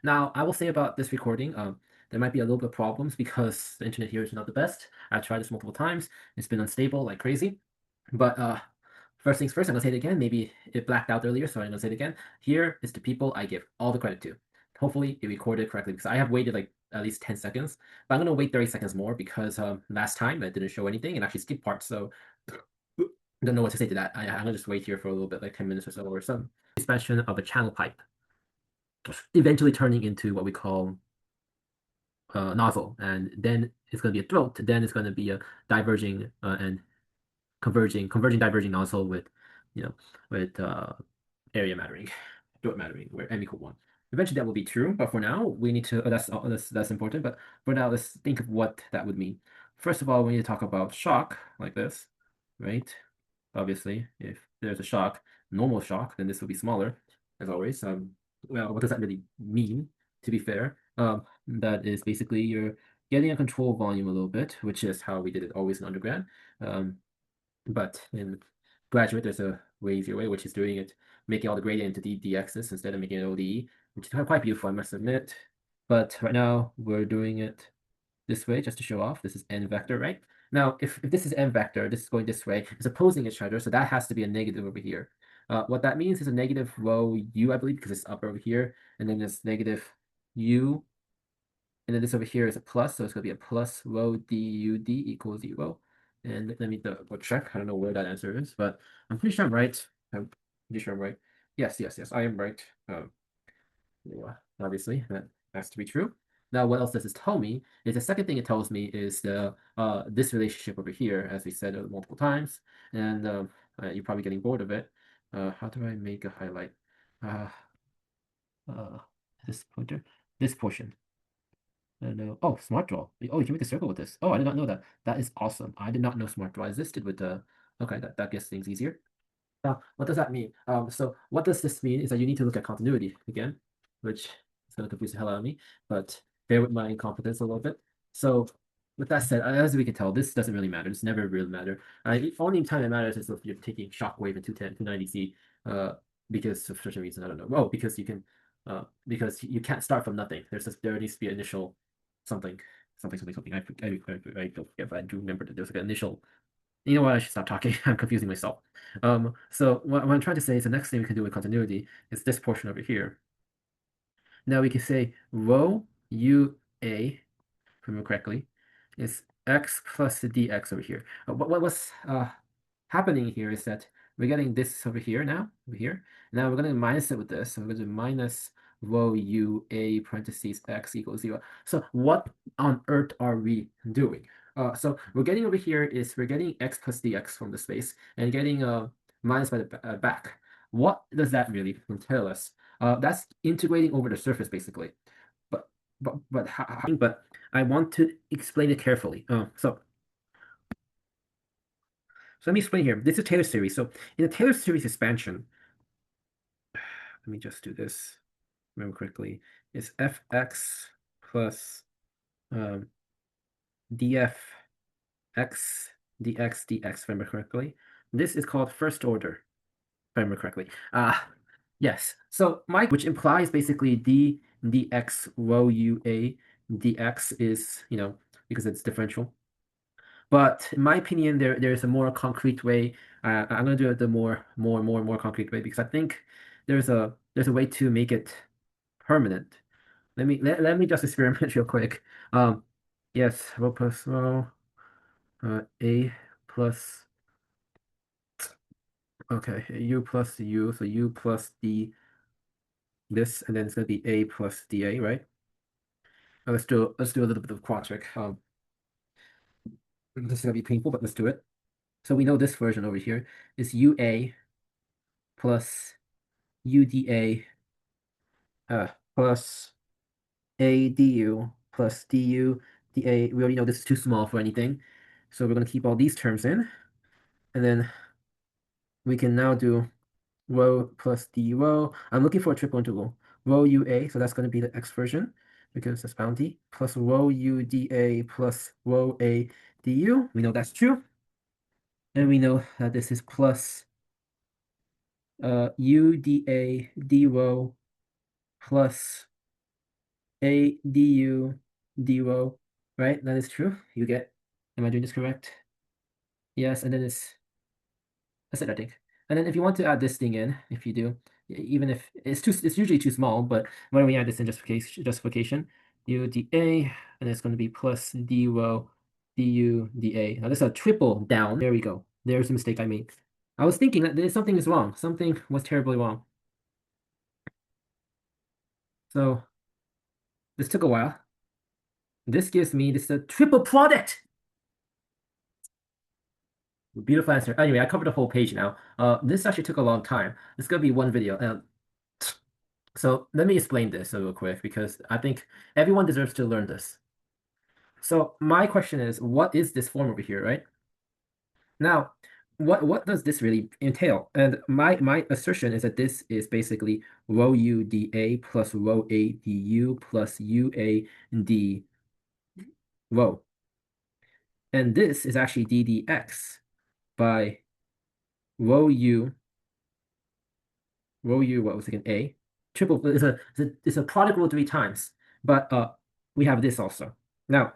Now, I will say about this recording, there might be a little bit of problems because the internet here is not the best. I've tried this multiple times. It's been unstable like crazy. But first things first, I'm gonna say it again. Maybe it blacked out earlier, so I'm gonna say it again. Here is the people I give all the credit to. Hopefully it recorded correctly because I have waited like at least 10 seconds, but I'm gonna wait 30 seconds more because last time it didn't show anything and actually skipped parts, so I don't know what to say to that. I'm gonna just wait here for a little bit, like 10 minutes or so, or some expansion of a channel pipe, eventually turning into what we call nozzle, and then it's going to be a throat. Then it's going to be a diverging and converging, diverging nozzle with, you know, with area mattering, throat mattering, where m equal 1. Eventually that will be true, but for now we need to. That's important. But for now, let's think of what that would mean. First of all, we need to talk about shock like this, right? Obviously, if there's a shock, normal shock, then this will be smaller, as always. Well, what does that really mean, to be fair? That is basically you're getting a control volume a little bit, which is how we did it always in undergrad. But in graduate, there's a way easier way, which is doing it, making all the gradient into dx's instead of making it ODE, which is quite beautiful, I must admit. But right now, we're doing it this way just to show off. This is n vector, right? Now, if this is n vector, this is going this way, it's opposing each other, so that has to be a negative over here. What that means is a negative rho u, I believe, because it's up over here, and then there's negative u, and then this over here is a plus, so it's going to be a plus rho du d equals 0. And let me double check. I don't know where that answer is, but I'm pretty sure I'm right. I'm pretty sure I'm right. Yes, yes, yes, I am right. Yeah, obviously, that has to be true. Now, what else does this tell me is the second thing it tells me is the this relationship over here, as we said multiple times, and you're probably getting bored of it. How do I make a highlight? Uh, uh, this pointer, this portion. And oh, smart draw. Oh, you can make a circle with this. Oh, I did not know that. That is awesome. I did not know smart draw existed with the. Okay, that gets things easier. What does that mean? So what does this mean is that you need to look at continuity again, which is going to confuse the hell out of me, but bear with my incompetence a little bit. So with that said, as we can tell, this doesn't really matter. This never really matter. The only time it matters is if you're taking shockwave in 210, 290C, because of such a reason, I don't know. Oh, because you can't start from nothing. There needs to be initial something, something. I don't forget, but I do remember that there's like an initial. You know what? I should stop talking. I'm confusing myself. So what I'm trying to say is the next thing we can do with continuity is this portion over here. Now we can say rho UA, if I remember correctly, is x plus the dx over here. What's happening here is that we're getting this over here now, over here. Now we're going to minus it with this. So we're going to minus rho UA parentheses x equals 0. So what on earth are we doing? So we're getting over here is we're getting x plus dx from the space and getting minus by the back. What does that really tell us? That's integrating over the surface basically. But but I want to explain it carefully. So let me explain here. This is Taylor series. So in the Taylor series expansion, let me just do this. Remember correctly, it's fx plus um, df x dx dx, if I remember correctly. This is called first order, if I remember correctly. Yes. So my which implies basically d dx rho ua dx is, because it's differential. But in my opinion, there's a more concrete way. I'm gonna do it the more concrete way because I think there's a way to make it permanent. Let me just experiment real quick. Um, yes, rho plus rho, a plus okay, u plus u, so u plus d this, and then it's gonna be a plus dA, right? Let's do a little bit of quad trick. This is gonna be painful, but let's do it. So we know this version over here is ua plus uda plus a du plus du dA. We already know this is too small for anything. So we're going to keep all these terms in. And then we can now do rho plus d rho. I'm looking for a triple integral. Rho ua, so that's going to be the x version because that's bounty, plus rho uda plus rho a du. We know that's true. And we know that this is plus uda d rho plus a du d rho, right? That is true. You get, am I doing this correct? Yes, and then that's it, I think. And then if you want to add this thing in, if you do, even if it's usually too small, but when we add this in justification, u dA, and it's going to be plus d rho du dA. Now this is a triple down. There we go. There's the mistake I made. I was thinking that something is wrong. Something was terribly wrong. So this took a while. This gives me this a triple product. Beautiful answer. Anyway, I covered the whole page now. This actually took a long time. It's gonna be one video. So let me explain this real quick because I think everyone deserves to learn this. So my question is, what is this form over here, right? Now, what does this really entail? And my assertion is that this is basically rho u dA plus rho a du plus ua d rho. And this is actually d dx by rho u, what was it again, a? Triple, it's a product rule 3 times. But we have this also. Now,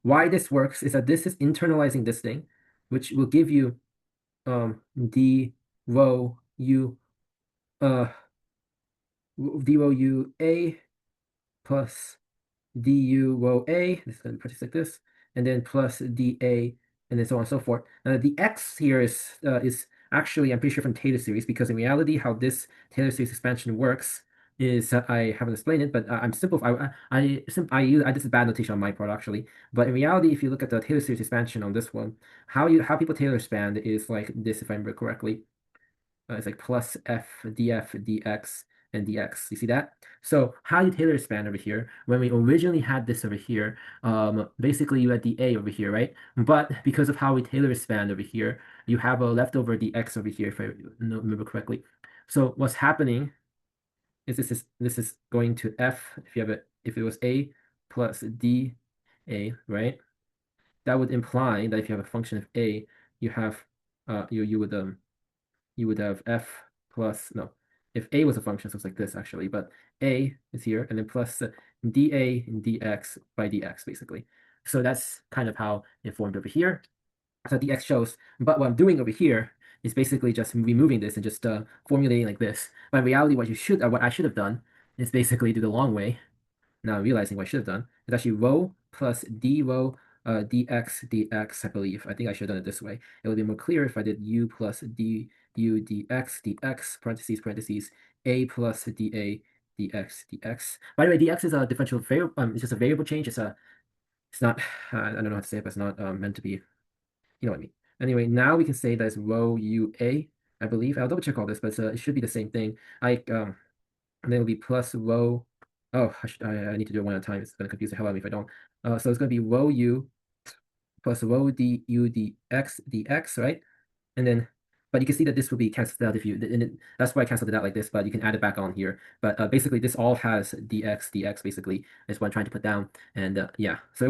why this works is that this is internalizing this thing, which will give you d rho u uh d rho u a plus du rho a. This is going to be pretty like this, and then plus dA, and then so on and so forth. The x here is actually, I'm pretty sure, from Taylor series, because in reality, how this Taylor series expansion works is I haven't explained it, but I'm simple. This is bad notation on my part actually. But in reality, if you look at the Taylor series expansion on this one, how people Taylor expand is like this, if I remember correctly. It's like plus f df dx and dx. You see that? So how you Taylor expand over here, when we originally had this over here, basically you had the a over here, right? But because of how we Taylor expand over here, you have a leftover dx over here, if I remember correctly. So what's happening is this is going to f, if you have it, if it was a plus d a, right? That would imply that if you have a function of a, you have you would have f plus, no, if a was a function, so it's like this actually, but a is here, and then plus dA and dx by dx, basically. So that's kind of how it formed over here. So dx shows, but what I'm doing over here is basically just removing this and just formulating like this. But in reality, what I should have done is basically do the long way. Now I'm realizing what I should have done is actually rho plus d rho dx dx, I believe. I think I should have done it this way. It would be more clear if I did u plus d u dx dx parentheses a plus dA dx dx. By the way, dx is a differential variable. It's just a variable change. It's not. I don't know how to say it, but it's not meant to be. You know what I mean. Anyway, now we can say that it's rho u a. I believe I'll double check all this, but it should be the same thing. And then it'll be plus rho. Oh, I need to do it one at a time. It's going to confuse the hell out of me if I don't. So it's going to be rho u plus rho du dx, right? And then, but you can see that this will be canceled out if you, and that's why I canceled it out like this, but you can add it back on here. But basically, this all has dx basically, is what I'm trying to put down. And yeah, so it works.